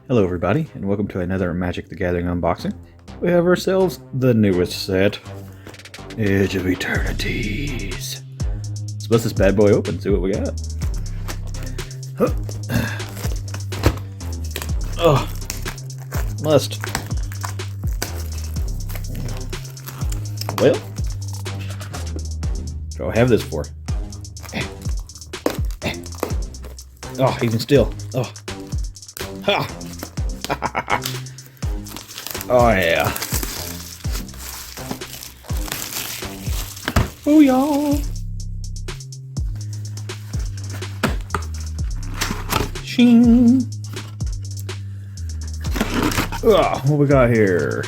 Hello everybody, and welcome to another Magic the Gathering unboxing. We have ourselves the newest set, Age of Eternities. Let's bust this bad boy open, see what we got. Huh. Oh, must. Well, what do I have this for? Oh, even still. Oh. Ha! Oh yeah. Oh y'all. Shing. What we got here?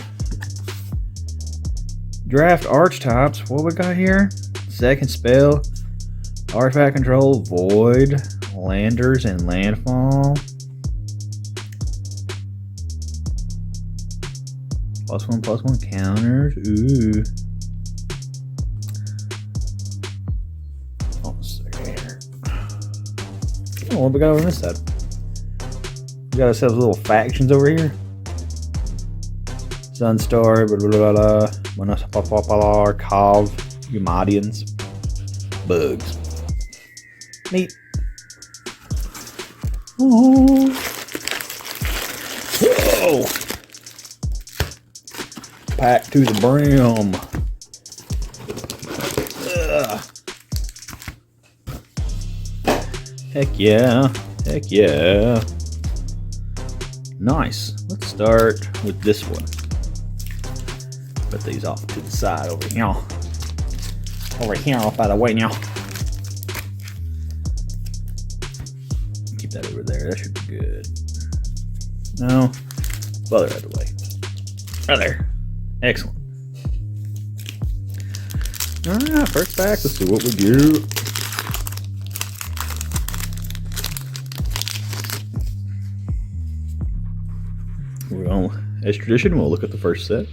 Draft archetypes. What we got here? Second spell. Artifact control. Void. Landers and landfall. +1/+1 counters. Ooh. Oh, second here. Oh, what we got over this side? We got ourselves little factions over here. Sunstar, blah blah blah blah. Cov, Umadians, bugs. Neat. Oh. Whoa. Packed to the brim. Heck yeah. Heck yeah. Nice. Let's start with this one. Put these off to the side over here. Over here, by the way, now. Keep that over there. That should be good. No. Well, they're out of the way. Right there. Excellent. Alright, first pack. Let's see what we get. We're going, as tradition, we'll look at the first set.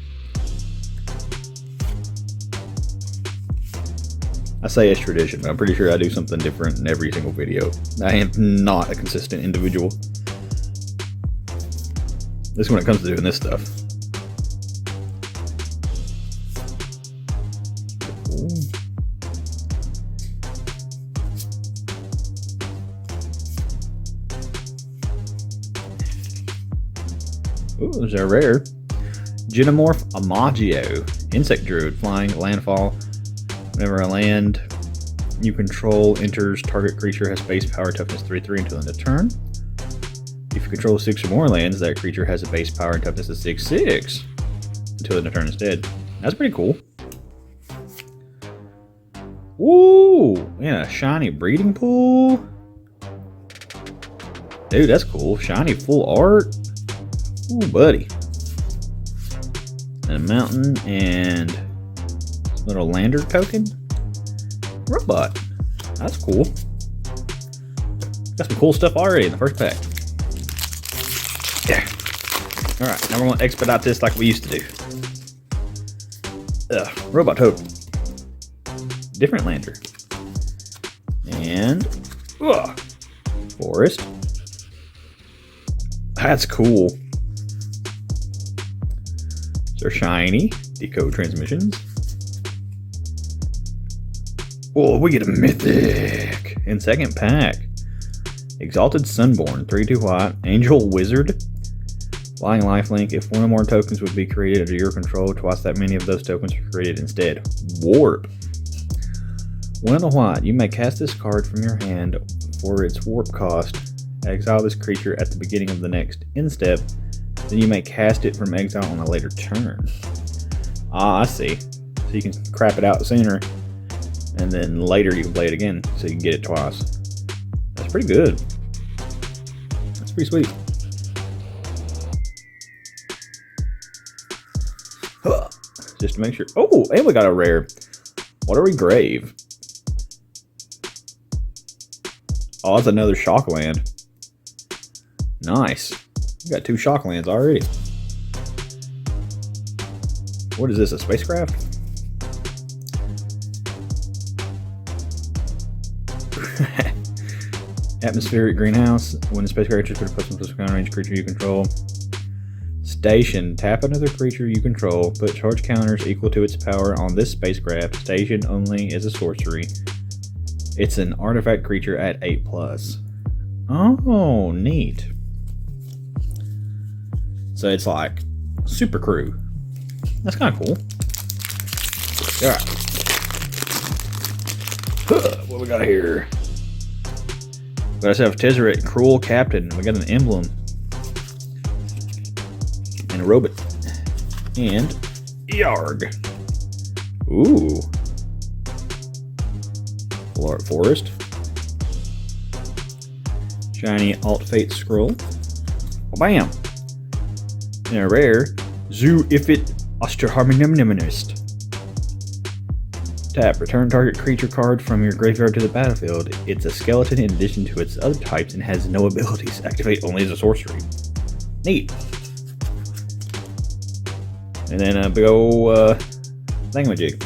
I say as tradition, but I'm pretty sure I do something different in every single video. I am not a consistent individual. This is when it comes to doing this stuff. Ooh, there's our rare. Genomorph Amagio. Insect Druid. Flying. Landfall. Whenever a land you control enters, target creature has base power toughness 3/3 until end of turn. If you control 6 or more lands, that creature has a base power and toughness of 6/6 until end of turn instead. That's pretty cool. Ooh, and a shiny breeding pool. Dude, that's cool. Shiny full art. Ooh, buddy. And a mountain and little lander token. Robot. That's cool. Got some cool stuff already in the first pack. Yeah. Alright, now we're going to expedite this like we used to do. Robot token. Different lander. And forest. That's cool. So shiny. Decode transmissions. Oh, we get a mythic in second pack. Exalted Sunborn, 3/2 white. Angel Wizard. Flying lifelink. If one or more tokens would be created under your control, twice that many of those tokens are created instead. Warp. 1 of the white. You may cast this card from your hand for its warp cost. Exile this creature at the beginning of the next end step. Then you may cast it from exile on a later turn. Ah, I see. So you can crap it out sooner, and then later you can play it again, so you can get it twice. That's pretty good. That's pretty sweet. Just to make sure. Oh, and we got a rare. What are we grave? Oh, that's another shock land. Nice. We got 2 shock lands already. What is this, a spacecraft? Atmospheric Greenhouse. When the space characters put a +1/+1 counter range creature you control. Station. Tap another creature you control. Put charge counters equal to its power on this spacecraft. Station only is a sorcery. It's an artifact creature at 8+. Oh, neat. So it's like super crew. That's kind of cool. Alright. What we got here? We got ourselves Tezzeret, Cruel Captain. We got an emblem. And a robot. And Yarg. Ooh. Full Art Forest. Shiny Alt Fate Scroll. Bam! And a rare Zoo Ifit Osterharmonimist. Tap. Return target creature card from your graveyard to the battlefield. It's a skeleton in addition to its other types and has no abilities. Activate only as a sorcery. Neat. And then a big ol' thingamajig.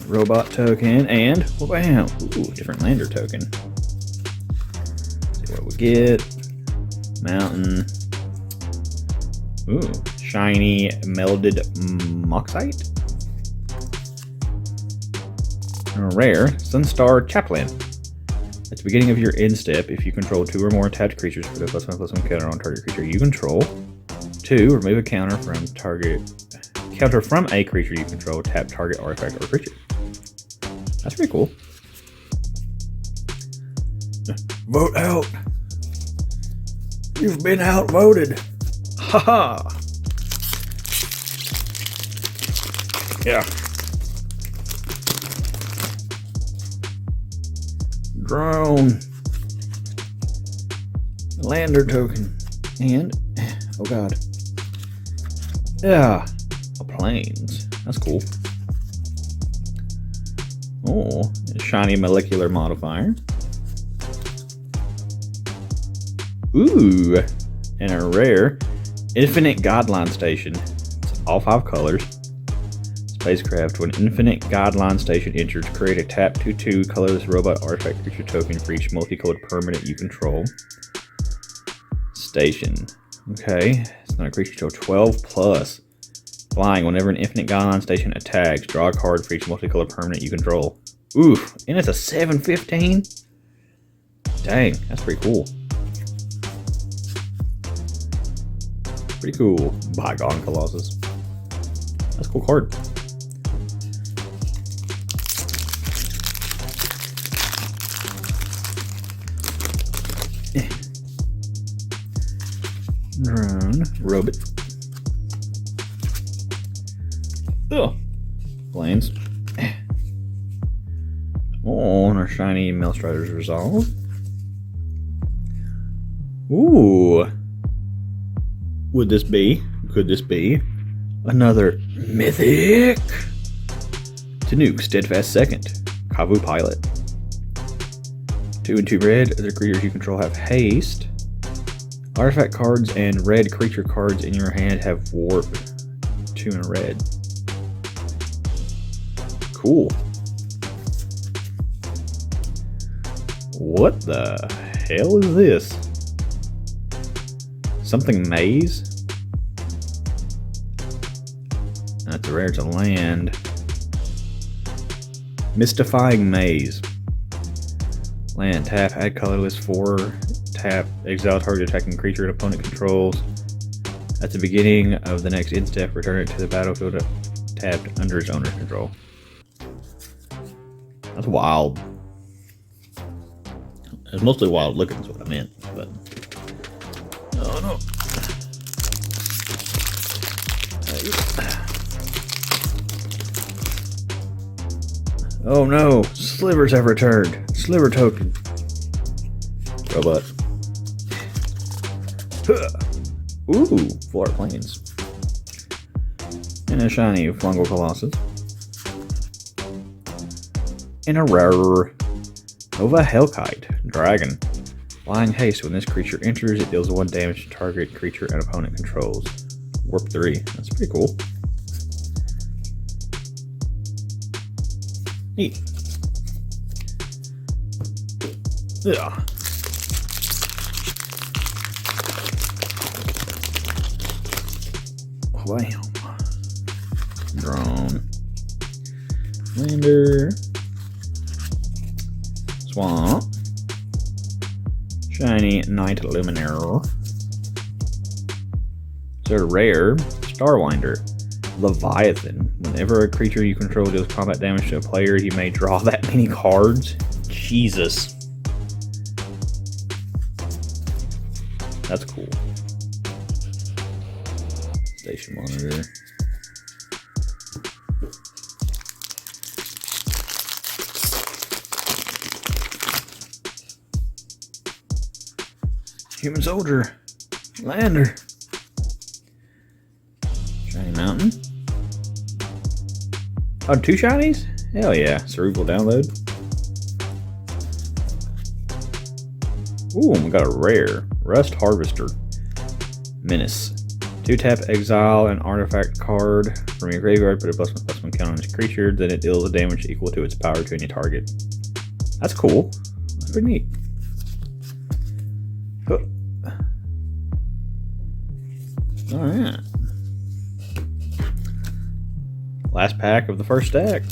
Robot token and wham! Ooh, different lander token. See what we get. Mountain. Ooh, shiny melded moxite. And a rare Sunstar Chaplain. At the beginning of your end step, if you control 2 or more attached creatures, put a +1/+1 counter on target creature you control. 2, remove a counter from a creature you control. Tap target artifact or creature. That's pretty cool. Vote out. You've been outvoted. Haha. Yeah. Drone. Lander token. And, oh god. Yeah. Planes. That's cool. Oh, a shiny molecular modifier. Ooh, and a rare Infinite Guideline Station. It's all 5 colors. Spacecraft. When Infinite Guideline Station enters, create a tap 2/2 colorless robot artifact creature token for each multicolored permanent you control. Station. Okay, it's not a creature till 12+. Flying. Whenever an Infinite Guideline Station attacks, draw a card for each multicolored permanent you control. Oof, and it's a 7/15? Dang, that's pretty cool. Pretty cool. Bygone Colossus. That's a cool card. Drone. Robot. Oh, planes. Oh, and our shiny Maelstrider's Resolve. Ooh. Could this be another mythic? Tanuke, Steadfast Second. Kavu Pilot. 2 and 2 red. Other creatures you control have haste. Artifact cards and red creature cards in your hand have warp. 2 and a red. Cool. What the hell is this? Something maze? That's a rare to land. Mystifying Maze. Land, tap, add colorless 4, tap, exile target attacking creature an opponent controls. At the beginning of the next end step, return it to the battlefield tapped under its owner's control. That's wild. It's mostly wild looking is what I meant, but oh no. Oh no, slivers have returned. Sliver token. Robot. Ooh, Full Art Plains. And a shiny Fungal Colossus. And a rare Nova Hellkite Dragon. Flying Haste. When this creature enters, it deals 1 damage to target creature and opponent controls. Warp 3. That's pretty cool. Neat. Yeah. Bam. Drone. Lander. Swamp. Shiny Night Luminaire. They're rare. Starwinder. Leviathan. Whenever a creature you control deals combat damage to a player, you may draw that many cards. Jesus. That's cool. Station monitor. Human Soldier. Lander. Shiny Mountain. Oh, 2 shinies? Hell yeah. Cerebral download. Ooh, we got a rare. Rust Harvester. Menace. 2-tap, exile an artifact card from your graveyard, put a +1/+1 count on this creature, then it deals a damage equal to its power to any target. That's cool. That's pretty neat. Alright. Last pack of the first stack.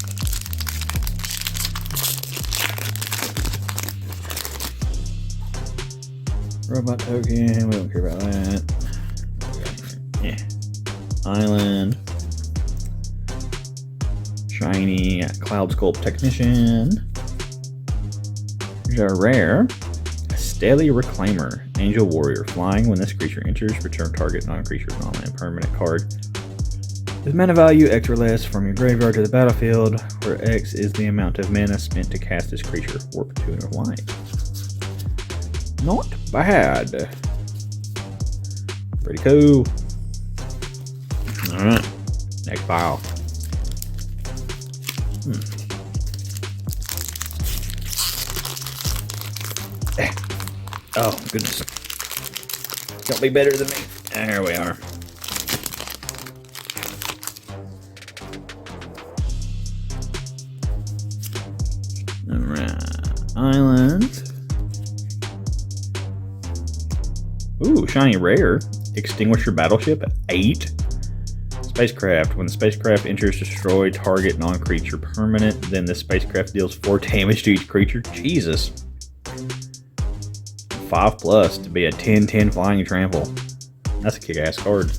Robot token, we don't care about that. Yeah. Island. Shiny Cloud Sculpt Technician. Here's our rare. Steely Reclaimer. Angel Warrior. Flying. When this creature enters, return target non-creature non-land permanent card with mana value X or less from your graveyard to the battlefield, where X is the amount of mana spent to cast this creature. Warp 2 and white. Not bad. Pretty cool. Alright. Next pile. Oh, goodness. Don't be better than me. There we are. Alright. Island. Ooh, shiny rare. Extinguish your battleship at 8. Spacecraft. When the spacecraft enters, destroy target non-creature permanent. Then the spacecraft deals 4 damage to each creature. Jesus. 5+ to be a 10/10 flying trample. That's a kick-ass card.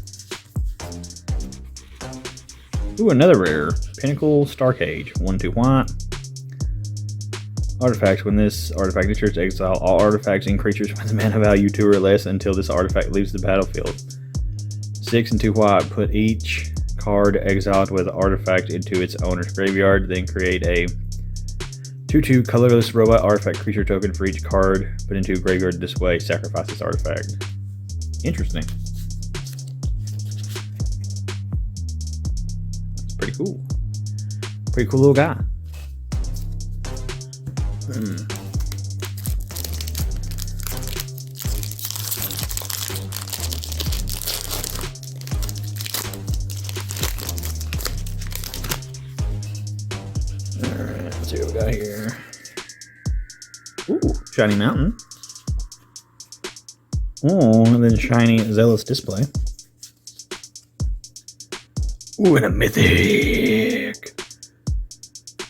Ooh, another rare. Pinnacle Starcage. 1/2 white. Artifacts. When this artifact enters exile, all artifacts and creatures with mana value 2 or less until this artifact leaves the battlefield. 6 and 2 white. Put each card exiled with the artifact into its owner's graveyard. Then create a 2/2 colorless robot artifact creature token for each card put into a graveyard this way. Sacrifice this artifact. Interesting. That's pretty cool. Pretty cool little guy. Alright, let's see what we got here. Ooh, shiny mountain. Oh, and then shiny zealous display. Ooh, and a mythic.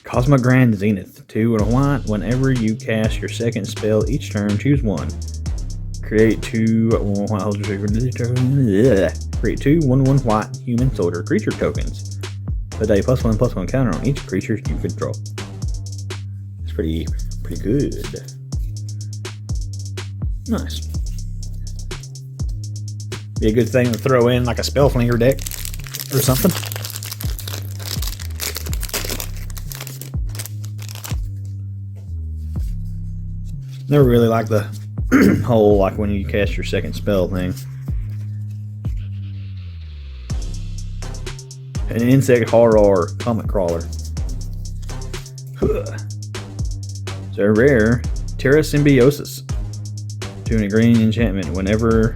Cosmo Grand Zenith. 2 and a white. Whenever you cast your second spell each turn, choose 1. Create 2 Create 2 1/1 white human soldier creature tokens. Put a +1/+1 counter on each creature you control. It's pretty good. Nice. Be a good thing to throw in like a Spellflinger deck or something. Never really liked the whole like when you cast your second spell thing. An insect horror comet crawler. So rare Terra Symbiosis. To an green enchantment, whenever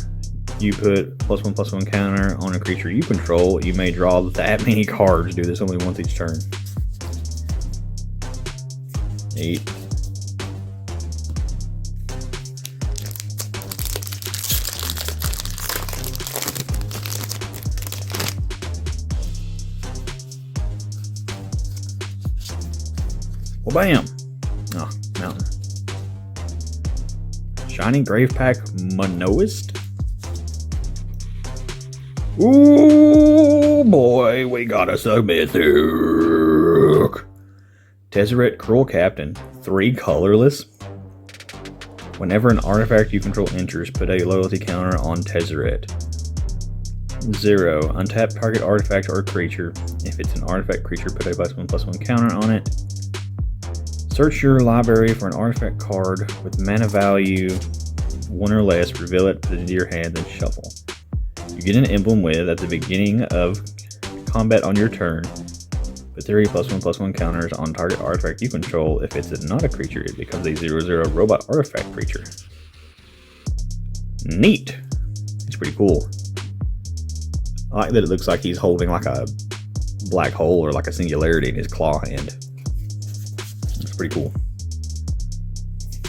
you put +1/+1 counter on a creature you control, you may draw that many cards. Do this only once each turn. Neat. Well, bam! Oh, mountain. Shiny Gravepack Monoist? Ooh, boy, we got us a mythic. Tezzeret Cruel Captain, 3 colorless. Whenever an artifact you control enters, put a loyalty counter on Tezzeret. 0. Untap target artifact or creature. If it's an artifact creature, put a +1/+1 counter on it. Search your library for an artifact card with mana value 1 or less, reveal it, put it into your hand, then shuffle. You get an emblem with, at the beginning of combat on your turn, put 3 +1/+1 counters on target artifact you control. If it's not a creature, it becomes a 0/0 robot artifact creature. Neat! It's pretty cool. I like that it looks like he's holding like a black hole or like a singularity in his claw hand. It's pretty cool.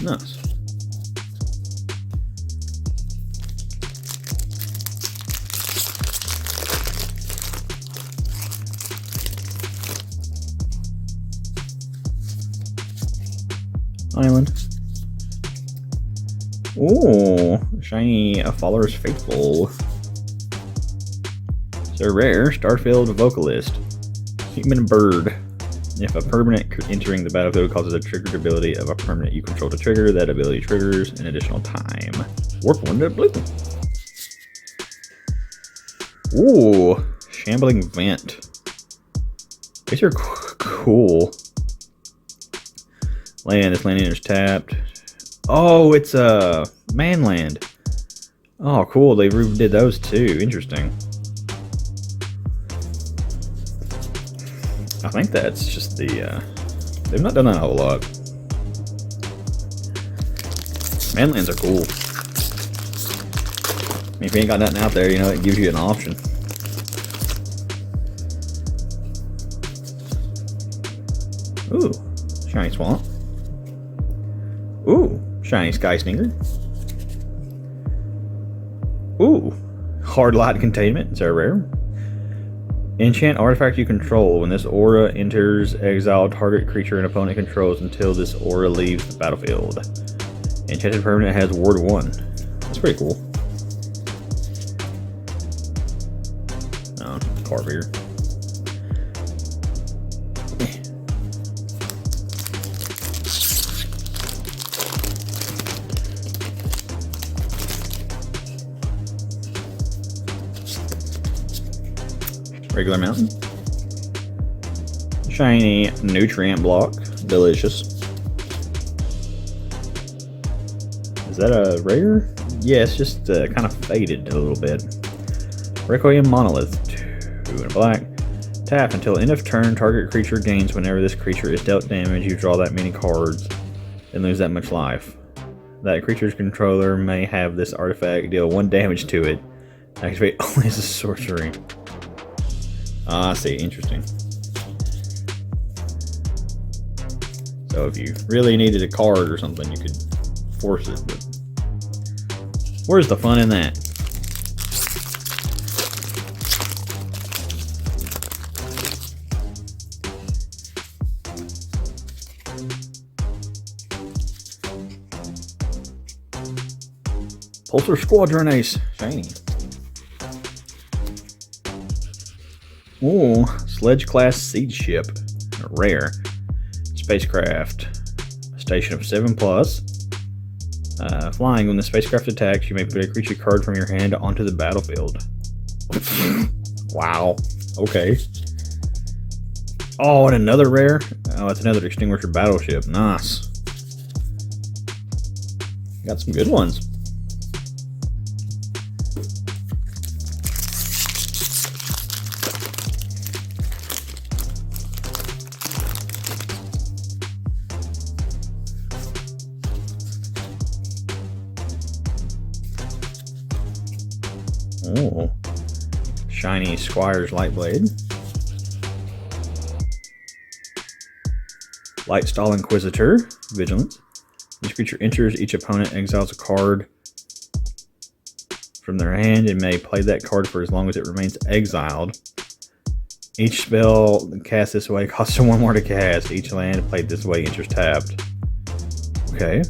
Nice. Island. Ooh, shiny Follower's Faithful. So rare, Starfield Vocalist. Human Bird. If a permanent entering the battlefield causes a triggered ability of a permanent you control to trigger, that ability triggers an additional time. Warp 1 to blue. Ooh, Shambling Vent. These are cool. Land, this land is tapped. Oh, it's a manland. Oh, cool. They redid those too. Interesting. I think that's just the. They've not done that a whole lot. Manlands are cool. I mean, if you ain't got nothing out there, you know, it gives you an option. Ooh, shiny swamp. Ooh, shiny Sky Sneaker. Ooh, hard light containment. It's a rare. Enchant artifact you control. When this aura enters, exile target creature an opponent controls until this aura leaves the battlefield. Enchanted permanent has ward 1. That's pretty cool. Oh, carve here. Regular mountain. Shiny nutrient block. Delicious. Is that a rare? Yeah, it's just kind of faded a little bit. Requiem Monolith. 2 and a black. Tap until end of turn. Target creature gains whenever this creature is dealt damage. You draw that many cards and lose that much life. That creature's controller may have this artifact deal 1 damage to it. Activate only as a sorcery. Ah, I see. Interesting. So if you really needed a card or something, you could force it, but where's the fun in that? Pulsar Squadron Ace. Shiny. Ooh, Sledge Class Siege Ship. Rare. Spacecraft. A station of 7+. Flying. When the spacecraft attacks, you may put a creature card from your hand onto the battlefield. Wow. Okay. Oh, and another rare? Oh, it's another Extinguisher Battleship. Nice. Got some good ones. Oh, shiny Squire's Lightblade. Lightstall Inquisitor, Vigilance. Each creature enters, each opponent exiles a card from their hand and may play that card for as long as it remains exiled. Each spell cast this way costs 1 more to cast. Each land played this way enters tapped. Okay.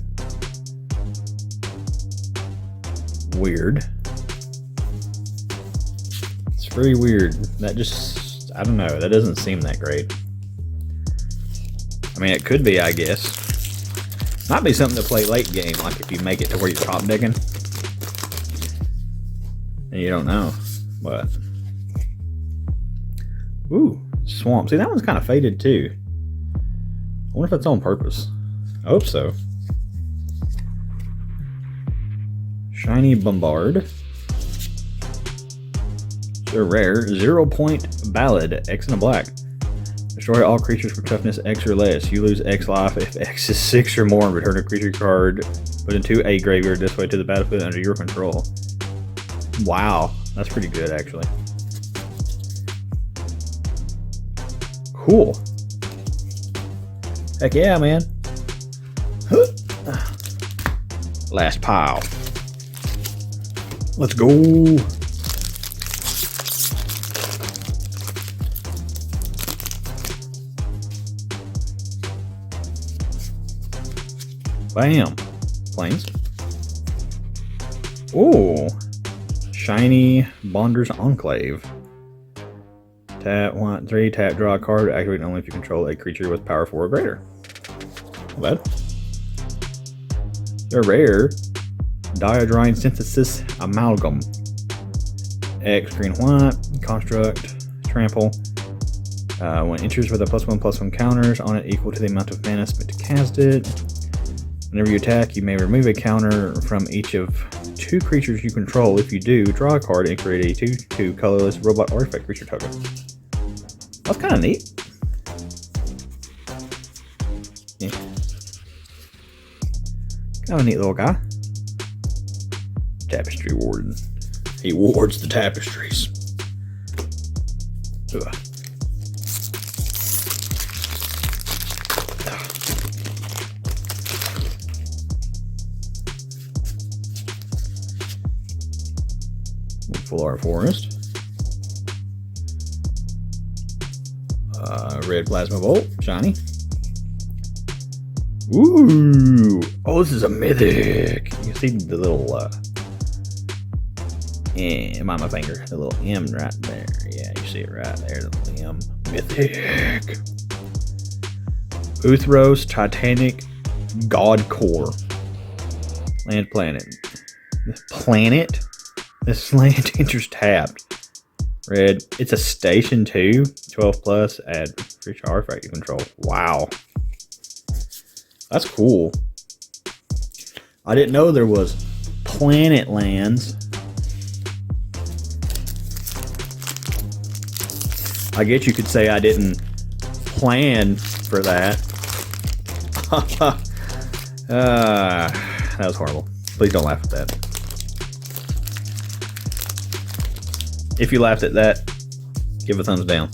Weird. It's very weird. That just, I don't know, that doesn't seem that great. I mean, it could be, I guess. Might be something to play late game, like if you make it to where you're top decking. And you don't know, but... Ooh, Swamp. See, that one's kind of faded too. I wonder if that's on purpose. I hope so. Shiny Bombard. They're rare. 0-point Ballad. X and a black. Destroy all creatures with toughness X or less. You lose X life if X is 6 or more and return a creature card put into a graveyard this way to the battlefield under your control. Wow, that's pretty good actually. Cool. Heck yeah, man. Last pile. Let's go. Bam. Planes. Ooh. Shiny Bonder's Enclave. Tap 1, 3, tap, draw a card. Activate only if you control a creature with power 4 or greater. Not bad. They're rare. Diodrine Synthesis Amalgam. X, green, white. Construct. Trample. When it enters with a +1/+1 counters on it equal to the amount of mana spent to cast it. Whenever you attack, you may remove a counter from each of 2 creatures you control. If you do, draw a card and create a 2/2 colorless robot artifact creature token. That's kind of neat. Yeah. Kind of a neat little guy. Tapestry Warden. He wards the tapestries. Ugh. Full art forest. Red plasma bolt, shiny. Ooh! Oh, this is a mythic. You can see the little M on my finger, the little M right there. Yeah, you see it right there, the little M. Mythic. Uthros Titanic God Core. Land planet. Planet? This land enters tapped. Red. It's a station 2. 12 plus. Add creature artifact you control. Wow. That's cool. I didn't know there was planet lands. I guess you could say I didn't plan for that. That was horrible. Please don't laugh at that. If you laughed at that, give a thumbs down.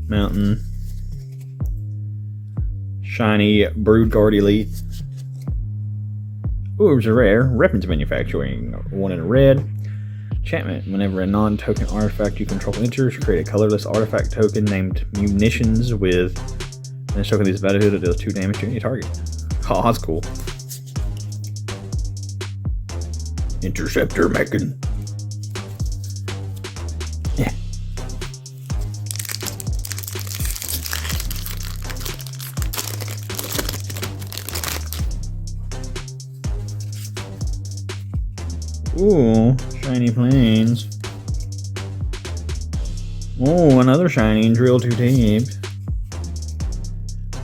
Mountain. Shiny Broodguard Elite. Ooh, it was a rare. Weapons Manufacturing. 1 in a red. Enchantment. Whenever a non-token artifact you control enters, create a colorless artifact token named Munitions with... And this token leaves the battlefield, it deals 2 damage to any target. Oh, that's cool. Interceptor Mechan. Yeah. Ooh, shiny planes. Oh, another shiny drill 2 deep.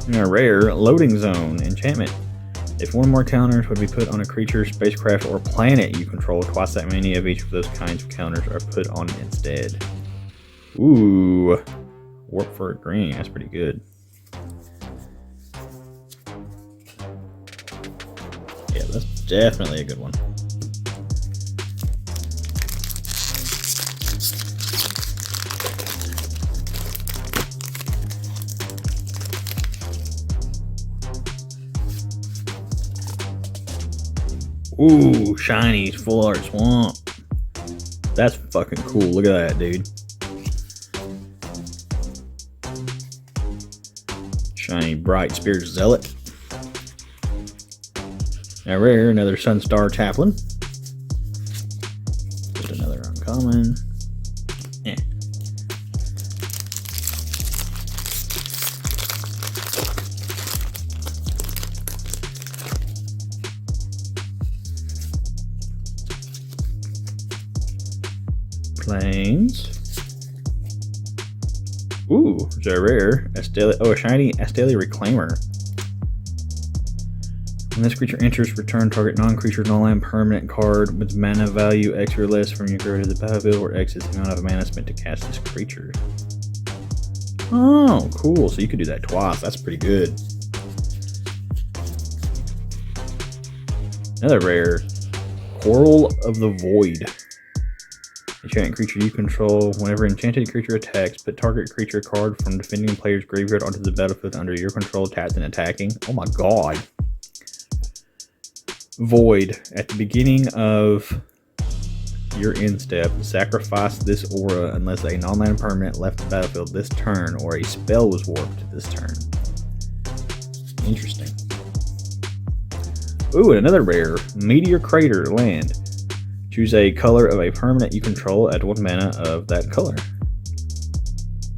And a rare loading zone enchantment. If 1 more counters would be put on a creature, spacecraft, or planet you control, twice that many of each of those kinds of counters are put on instead. Ooh. Warp for a green. That's pretty good. Yeah, that's definitely a good one. Ooh, shiny full art swamp. That's fucking cool. Look at that, dude. Shiny bright spirit zealot. Now rare, another Sunstar Chaplain. Just another uncommon. Eh. Plains. Ooh, is that rare? A shiny Asteli Reclaimer. When this creature enters, return target non-creature non-land permanent card with mana value X or less from your graveyard to the battlefield, where X is the amount of mana spent to cast this creature. Oh, cool. So you could do that twice. That's pretty good. Another rare. Coral of the Void. Enchanted creature you control. Whenever enchanted creature attacks, put target creature card from defending player's graveyard onto the battlefield under your control, tapped and attacking. Oh my god. Void. At the beginning of your end step, sacrifice this aura unless a non-land permanent left the battlefield this turn or a spell was warped this turn. Interesting. Ooh, and another rare. Meteor Crater land. Choose a color of a permanent you control, add 1 mana of that color.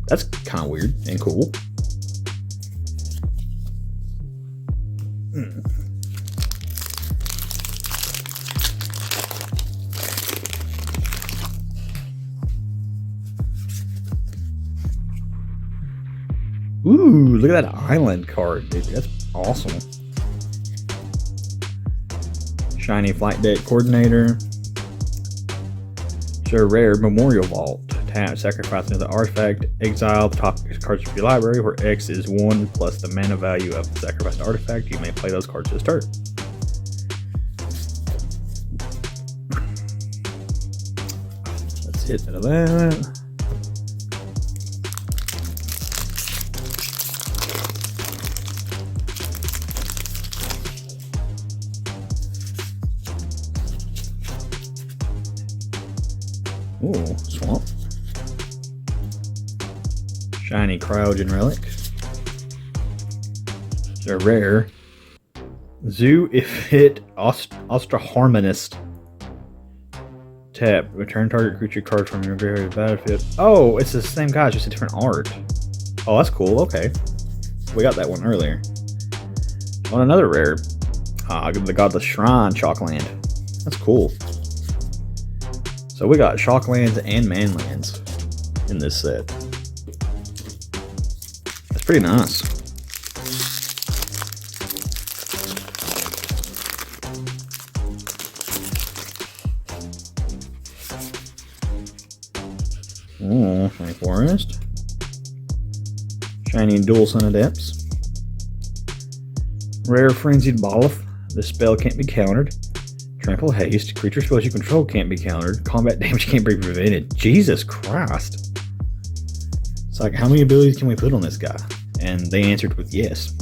That's kind of weird and cool. Ooh, look at that island card, dude. That's awesome. Shiny Flight Deck Coordinator. Sure, rare Memorial Vault. Tap, sacrifice another artifact, exile the top cards of your library, where X is 1 plus the mana value of the sacrificed artifact. You may play those cards this turn. That's it out of that. Ooh, swamp. Shiny Cryogen Relic. They're rare. Zoo Ifit Ostraharmonist. Tap. Return target creature card from your graveyard to the battlefield. Oh, it's the same guy, just a different art. Oh, that's cool. Okay. We got that one earlier. On another rare. The Godless Shrine Chalkland. That's cool. So we got Shocklands and Manlands in this set. That's pretty nice. Oh, Shiny Forest. Shiny Dual Sun Adepts. Rare Frenzied Boleth. This spell can't be countered. Trample Haste. Creature spells you control can't be countered. Combat damage can't be prevented. Jesus Christ. It's like, how many abilities can we put on this guy? And they answered with yes.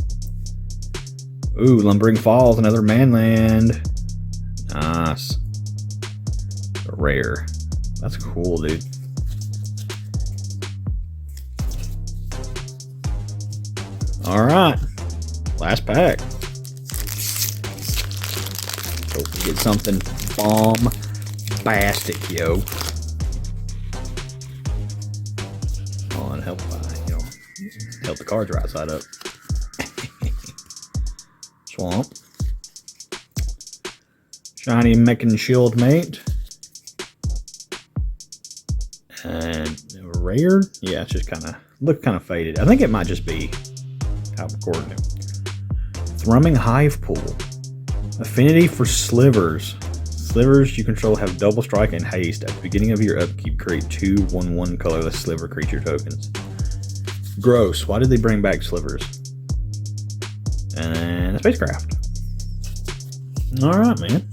Ooh, Lumbering Falls, another manland. Nice. Rare. That's cool, dude. Alright. Last pack. Hope we get something bomb-bastic, yo. Oh, and help the cards right side up. Swamp. Shiny Mechan Shield Mate. And rare? Yeah, it's just look kind of faded. I think it might just be how I'm recording it. Thrumming Hive Pool. Affinity for Slivers. Slivers you control have double strike and haste. At the beginning of your upkeep, create 2 1/1 colorless sliver creature tokens. Gross. Why did they bring back Slivers? And a spacecraft. Alright, man.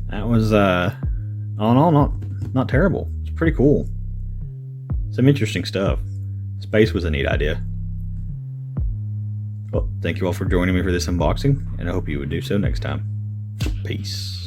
That was, all in all, not terrible. It's pretty cool. Some interesting stuff. Space was a neat idea. Well, thank you all for joining me for this unboxing, and I hope you would do so next time. Peace.